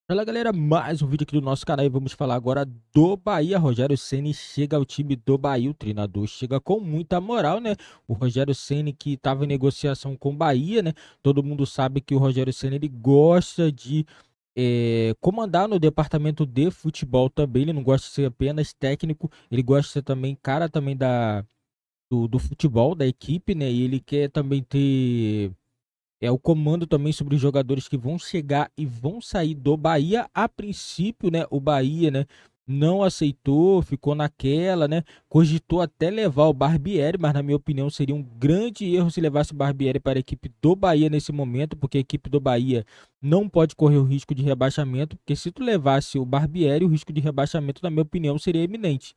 Fala galera, mais um vídeo aqui do nosso canal e vamos falar agora do Bahia. Rogério Ceni chega ao time do Bahia, o treinador chega com muita moral, né? O Rogério Ceni que estava em negociação com o Bahia, né? Todo mundo sabe que o Rogério Ceni ele gosta de comandar no departamento de futebol também. Ele não gosta de ser apenas técnico, ele gosta de ser também cara também do futebol da equipe, né? E ele quer também ter o comando também sobre os jogadores que vão chegar e vão sair do Bahia. A princípio, né, o Bahia, né, não aceitou, ficou naquela, né, cogitou até levar o Barbieri, mas na minha opinião seria um grande erro se levasse o Barbieri para a equipe do Bahia nesse momento, porque a equipe do Bahia não pode correr o risco de rebaixamento, porque se tu levasse o Barbieri, o risco de rebaixamento, na minha opinião, seria iminente.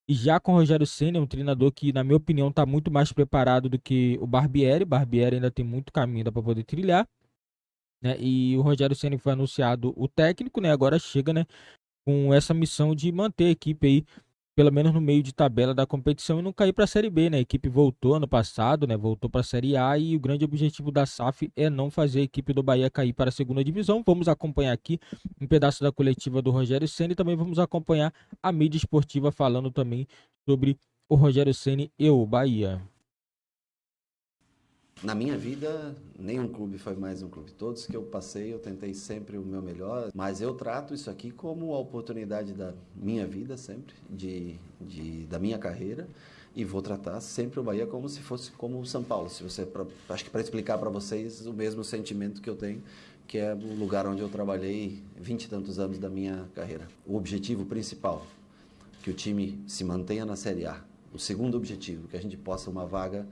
E já com o Rogério Ceni, é um treinador que, na minha opinião, está muito mais preparado do que o Barbieri. Barbieri ainda tem muito caminho para poder trilhar, né? E o Rogério Ceni foi anunciado o técnico, né? Agora chega, né, com essa missão de manter a equipe aí pelo menos no meio de tabela da competição e não cair para a Série B, né? A equipe voltou ano passado, né? Voltou para a Série A e o grande objetivo da SAF é não fazer a equipe do Bahia cair para a segunda divisão. Vamos acompanhar aqui um pedaço da coletiva do Rogério Ceni e também vamos acompanhar a mídia esportiva falando também sobre o Rogério Ceni e o Bahia. Na minha vida, nenhum clube foi mais um clube. Todos que eu passei, eu tentei sempre o meu melhor, mas eu trato isso aqui como a oportunidade da minha vida sempre, da minha carreira, e vou tratar sempre o Bahia como se fosse como o São Paulo. Se você, acho que para explicar para vocês o mesmo sentimento que eu tenho, que é o lugar onde eu trabalhei 20 e tantos anos da minha carreira. O objetivo principal, que o time se mantenha na Série A. O segundo objetivo, que a gente possa uma vaga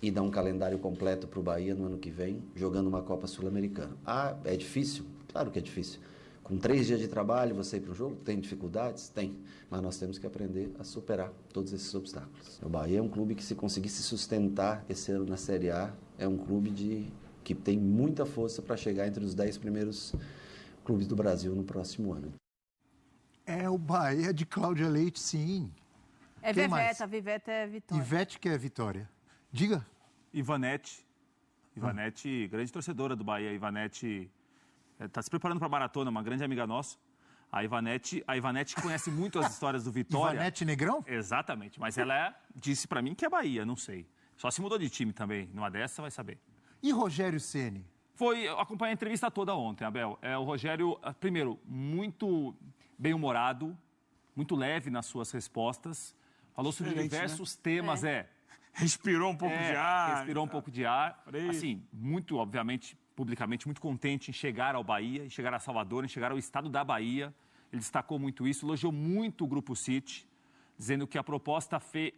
e dar um calendário completo para o Bahia no ano que vem, jogando uma Copa Sul-Americana. Ah, é difícil? Claro que é difícil. Com 3 dias de trabalho, você ir para o jogo, tem dificuldades? Tem. Mas nós temos que aprender a superar todos esses obstáculos. O Bahia é um clube que, se conseguir se sustentar esse ano na Série A, é um clube que tem muita força para chegar entre os 10 primeiros clubes do Brasil no próximo ano. É o Bahia de Cláudia Leite, sim. É Quem Veveta, mais? a Viveta é Vitória. Ivete que é Vitória. Diga. Ivanete, grande torcedora do Bahia. Ivanete está se preparando para a maratona, uma grande amiga nossa. A Ivanete conhece muito as histórias do Vitória. Ivanete Negrão? Exatamente, mas ela disse para mim que é Bahia, não sei. Só se mudou de time também, numa dessa vai saber. E Rogério Ceni? Eu acompanhei a entrevista toda ontem, Abel. O Rogério, primeiro, muito bem-humorado, muito leve nas suas respostas. Falou sobre diversos temas, Respirou um pouco de ar. Respirou um pouco de ar. Fresco. Assim, muito, obviamente, publicamente, muito contente em chegar ao Bahia, em chegar a Salvador, em chegar ao estado da Bahia. Ele destacou muito isso, elogiou muito o Grupo City, dizendo que a proposta foi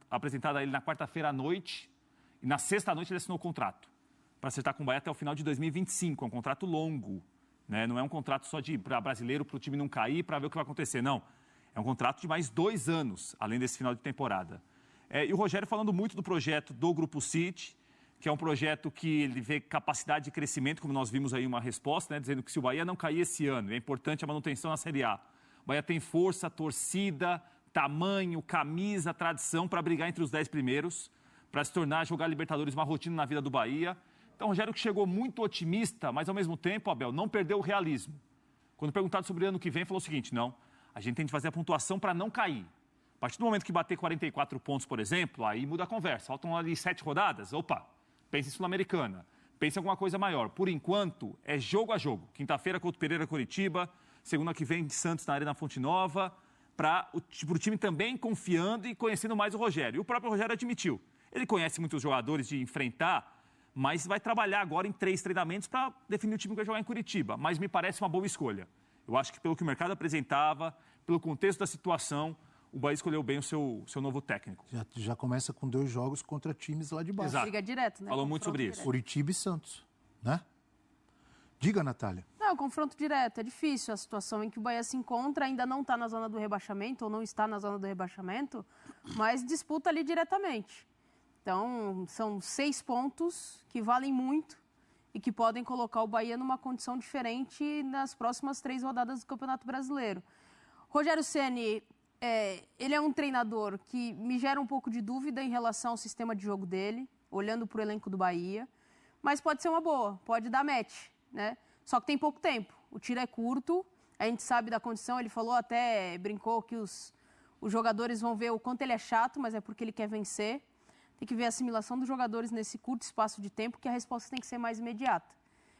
apresentada a ele na quarta-feira à noite e na sexta à noite ele assinou o contrato para acertar com o Bahia até o final de 2025. É um contrato longo, né? Não é um contrato só para brasileiro, para o time não cair, para ver o que vai acontecer, não. É um contrato de mais 2 anos, além desse final de temporada. E o Rogério falando muito do projeto do Grupo City, que é um projeto que ele vê capacidade de crescimento, como nós vimos aí uma resposta, né, dizendo que se o Bahia não cair esse ano, é importante a manutenção na Série A. O Bahia tem força, torcida, tamanho, camisa, tradição para brigar entre os 10 primeiros, para se tornar jogar Libertadores uma rotina na vida do Bahia. Então, o Rogério que chegou muito otimista, mas ao mesmo tempo, Abel, não perdeu o realismo. Quando perguntado sobre o ano que vem, falou o seguinte: não, a gente tem que fazer a pontuação para não cair. A partir do momento que bater 44 pontos, por exemplo, aí muda a conversa. Faltam ali 7 rodadas, opa, pense em Sul-Americana, pense em alguma coisa maior. Por enquanto, é jogo a jogo. Quinta-feira contra o Pereira Curitiba, segunda que vem Santos na Arena Fonte Nova, para o time também confiando e conhecendo mais o Rogério. E o próprio Rogério admitiu. Ele conhece muitos jogadores de enfrentar, mas vai trabalhar agora em 3 treinamentos para definir o time que vai jogar em Curitiba. Mas me parece uma boa escolha. Eu acho que pelo que o mercado apresentava, pelo contexto da situação, o Bahia escolheu bem o seu novo técnico. Já começa com 2 jogos contra times lá de baixo. Exato. Briga direto, né? Falou muito sobre isso. Curitiba e Santos, né? Diga, Natália. Não, confronto direto. É difícil a situação em que o Bahia se encontra, ainda não está na zona do rebaixamento, ou não está na zona do rebaixamento, mas disputa ali diretamente. Então, são 6 pontos que valem muito e que podem colocar o Bahia numa condição diferente nas próximas 3 rodadas do Campeonato Brasileiro. Rogério Ceni, ele é um treinador que me gera um pouco de dúvida em relação ao sistema de jogo dele, olhando para o elenco do Bahia, mas pode ser uma boa, pode dar match, né? Só que tem pouco tempo. O tiro é curto, a gente sabe da condição, ele falou até, brincou que os jogadores vão ver o quanto ele é chato, mas é porque ele quer vencer. Tem que ver a assimilação dos jogadores nesse curto espaço de tempo, que a resposta tem que ser mais imediata.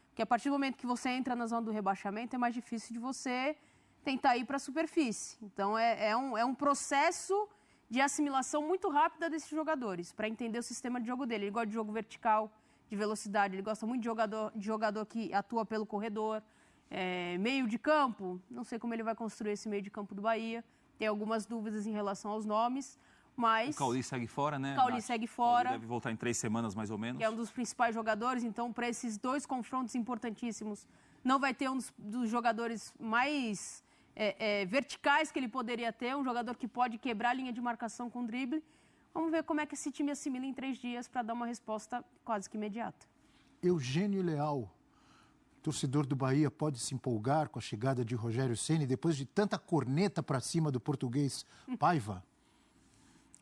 Porque a partir do momento que você entra na zona do rebaixamento, é mais difícil de você tentar ir para a superfície. Então, é um processo de assimilação muito rápida desses jogadores, para entender o sistema de jogo dele. Ele gosta de jogo vertical, de velocidade, ele gosta muito de jogador que atua pelo corredor. Meio de campo, não sei como ele vai construir esse meio de campo do Bahia. Tem algumas dúvidas em relação aos nomes, mas... O Cauli segue fora, né? O Cauli segue fora. Cauli deve voltar em 3 semanas, mais ou menos. Que é um dos principais jogadores, então, para esses 2 confrontos importantíssimos, não vai ter um dos jogadores mais verticais que ele poderia ter, um jogador que pode quebrar a linha de marcação com drible. Vamos ver como é que esse time assimila em 3 dias para dar uma resposta quase que imediata. Eugênio Leal, torcedor do Bahia, pode se empolgar com a chegada de Rogério Ceni depois de tanta corneta para cima do português Paiva?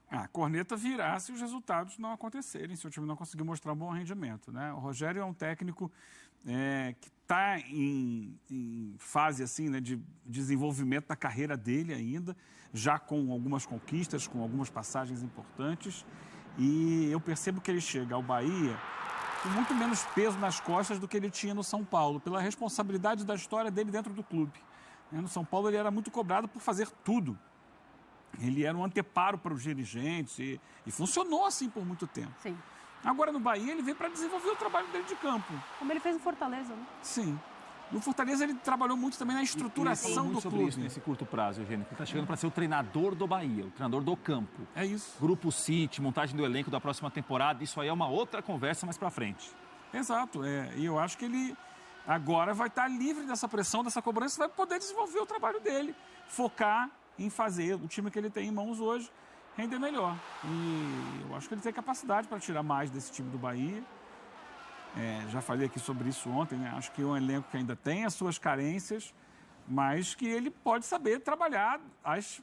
A corneta virá se os resultados não acontecerem, se o time não conseguir mostrar um bom rendimento, né? O Rogério é um técnico que está em fase assim, né, de desenvolvimento da carreira dele ainda, já com algumas conquistas, com algumas passagens importantes. E eu percebo que ele chega ao Bahia com muito menos peso nas costas do que ele tinha no São Paulo, pela responsabilidade da história dele dentro do clube. No São Paulo ele era muito cobrado por fazer tudo. Ele era um anteparo para os dirigentes e funcionou assim por muito tempo. Sim. Agora no Bahia ele veio para desenvolver o trabalho dele de campo. Como ele fez no Fortaleza, né? Sim. No Fortaleza ele trabalhou muito também na estruturação do sobre clube. isso nesse curto prazo, Eugênio. Ele está chegando para ser o treinador do Bahia, o treinador do campo. É isso. Grupo City, montagem do elenco da próxima temporada, isso aí é uma outra conversa mais para frente. Exato. E eu acho que ele agora vai estar livre dessa pressão, dessa cobrança, vai poder desenvolver o trabalho dele, focar em fazer o time que ele tem em mãos hoje render melhor. E eu acho que ele tem capacidade para tirar mais desse time do Bahia. Já falei aqui sobre isso ontem, né? Acho que é um elenco que ainda tem as suas carências, mas que ele pode saber trabalhar as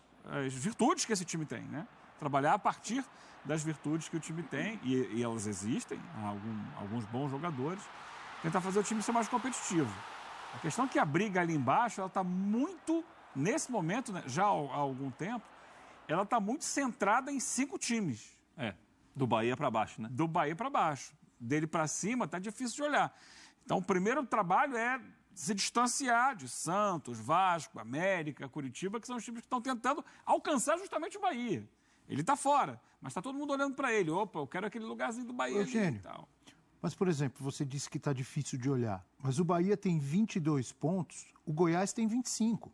virtudes que esse time tem, né? Trabalhar a partir das virtudes que o time tem, e elas existem, há alguns bons jogadores, tentar fazer o time ser mais competitivo. A questão é que a briga ali embaixo, ela está muito, nesse momento, né, já há algum tempo, ela está muito centrada em 5 times. Do Bahia para baixo, né? Do Bahia para baixo. Dele para cima está difícil de olhar. Então, o primeiro trabalho é se distanciar de Santos, Vasco, América, Curitiba, que são os times que estão tentando alcançar justamente o Bahia. Ele está fora, mas está todo mundo olhando para ele. Opa, eu quero aquele lugarzinho do Bahia. Eugênio, ali e tal. mas, por exemplo, você disse que está difícil de olhar, mas o Bahia tem 22 pontos, o Goiás tem 25.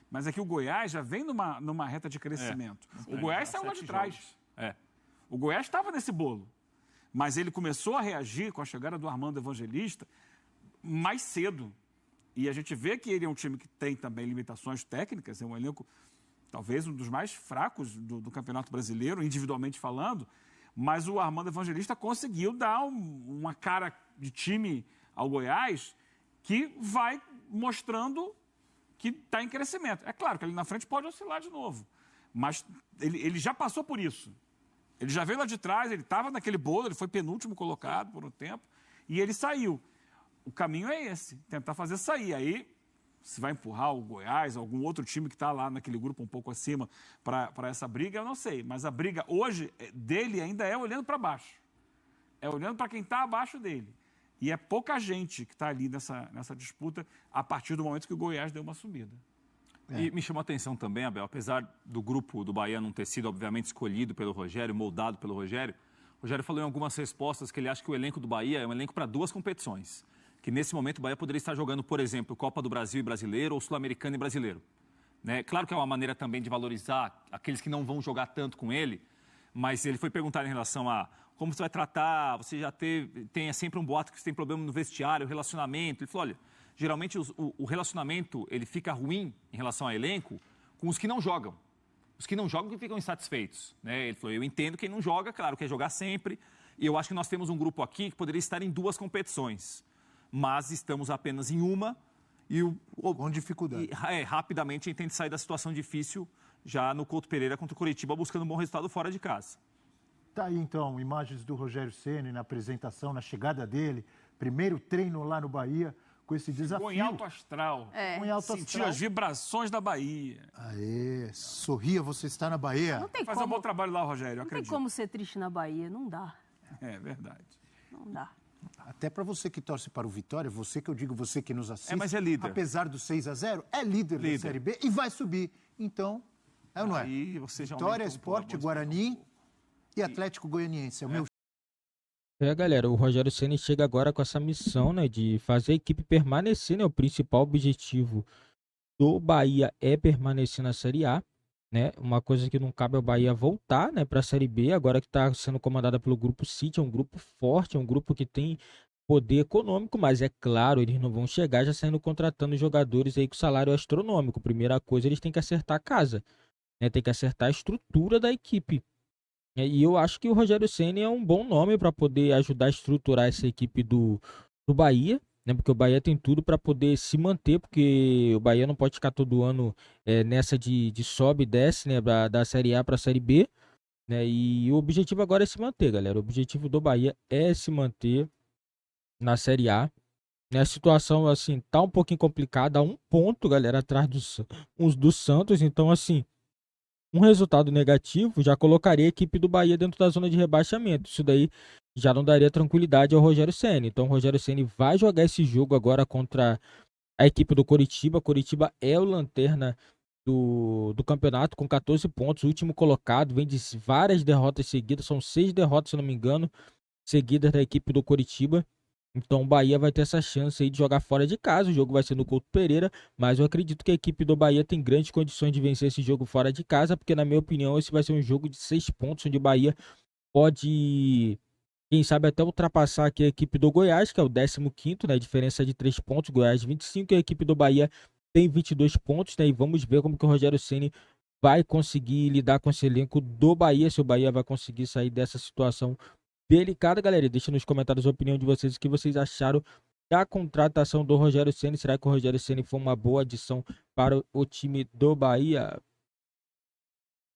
Mas é que o Goiás já vem numa reta de crescimento. O Goiás saiu lá de trás. O Goiás estava nesse bolo. Mas ele começou a reagir com a chegada do Armando Evangelista mais cedo. E a gente vê que ele é um time que tem também limitações técnicas, é um elenco talvez um dos mais fracos do Campeonato Brasileiro, individualmente falando, mas o Armando Evangelista conseguiu dar uma cara de time ao Goiás que vai mostrando que está em crescimento. É claro que ali na frente pode oscilar de novo, mas ele já passou por isso. Ele já veio lá de trás, ele estava naquele bolo, ele foi penúltimo colocado por um tempo, e ele saiu. O caminho é esse, tentar fazer sair. Aí, se vai empurrar o Goiás, algum outro time que está lá naquele grupo um pouco acima para essa briga, eu não sei. Mas a briga hoje dele ainda é olhando para baixo. É olhando para quem está abaixo dele. E é pouca gente que está ali nessa disputa a partir do momento que o Goiás deu uma subida. E me chamou a atenção também, Abel, apesar do grupo do Bahia não ter sido, obviamente, escolhido pelo Rogério, moldado pelo Rogério, o Rogério falou em algumas respostas que ele acha que o elenco do Bahia é um elenco para 2 competições. Que nesse momento o Bahia poderia estar jogando, por exemplo, Copa do Brasil e Brasileiro ou Sul-Americano e Brasileiro. Né? Claro que é uma maneira também de valorizar aqueles que não vão jogar tanto com ele, mas ele foi perguntar em relação a como você vai tratar, você já tem sempre um boato que você tem problema no vestiário, relacionamento. Ele falou, olha, geralmente o relacionamento ele fica ruim em relação ao elenco com os que não jogam. Os que não jogam que ficam insatisfeitos. Né? Ele falou, eu entendo quem não joga, claro, quer jogar sempre. E eu acho que nós temos um grupo aqui que poderia estar em 2 competições. Mas estamos apenas em uma. Com dificuldade. Rapidamente a gente tenta sair da situação difícil já no Couto Pereira contra o Curitiba, buscando um bom resultado fora de casa. Tá aí, então, imagens do Rogério Ceni na apresentação, na chegada dele. Primeiro treino lá no Bahia. com esse desafio. Ficou em alto astral. Ficou em alto Sentiu astral. as vibrações da Bahia. Aê, sorria, você está na Bahia. Não tem Fazer como, um bom trabalho lá, Rogério, não tem acredito. como ser triste na Bahia, não dá. É verdade. Não dá. Até para você que torce para o Vitória, você que eu digo, você que nos assiste. mas é líder. Apesar do 6-0, é líder da Série B e vai subir. Então, é ou não é? Aí você já Vitória, aumenta um pouco, Sport, Guarani e Atlético Goianiense. É o meu Galera, o Rogério Ceni chega agora com essa missão, né, de fazer a equipe permanecer, né? O principal objetivo do Bahia é permanecer na Série A, né? Uma coisa que não cabe ao Bahia voltar, né, para a Série B, agora que está sendo comandada pelo Grupo City, é um grupo forte, é um grupo que tem poder econômico, mas é claro, eles não vão chegar já saindo contratando jogadores aí com salário astronômico. Primeira coisa, eles têm que acertar a casa, né? Tem que acertar a estrutura da equipe. E eu acho que o Rogério Ceni é um bom nome para poder ajudar a estruturar essa equipe do Bahia, né? Porque o Bahia tem tudo para poder se manter, porque o Bahia não pode ficar todo ano nessa de sobe e desce, né? Da Série A para a Série B, né? E o objetivo agora é se manter, galera. O objetivo do Bahia é se manter na Série A. Né? A situação, assim, tá um pouquinho complicada, a 1 ponto, galera, atrás do Santos. Então, assim, um resultado negativo já colocaria a equipe do Bahia dentro da zona de rebaixamento. Isso daí já não daria tranquilidade ao Rogério Ceni. Então o Rogério Ceni vai jogar esse jogo agora contra a equipe do Coritiba. Coritiba é o lanterna do campeonato com 14 pontos. O último colocado, vem de várias derrotas seguidas. São 6 derrotas, se não me engano, seguidas da equipe do Coritiba. Então o Bahia vai ter essa chance aí de jogar fora de casa. O jogo vai ser no Couto Pereira, mas eu acredito que a equipe do Bahia tem grandes condições de vencer esse jogo fora de casa, porque na minha opinião esse vai ser um jogo de 6 pontos, onde o Bahia pode, quem sabe, até ultrapassar aqui a equipe do Goiás, que é o 15º, né? A diferença é de 3 pontos, Goiás 25, e a equipe do Bahia tem 22 pontos, né? E vamos ver como que o Rogério Ceni vai conseguir lidar com esse elenco do Bahia, se o Bahia vai conseguir sair dessa situação delicada, galera. Deixa nos comentários a opinião de vocês, o que vocês acharam da contratação do Rogério Ceni. Será que o Rogério Ceni foi uma boa adição para o time do Bahia?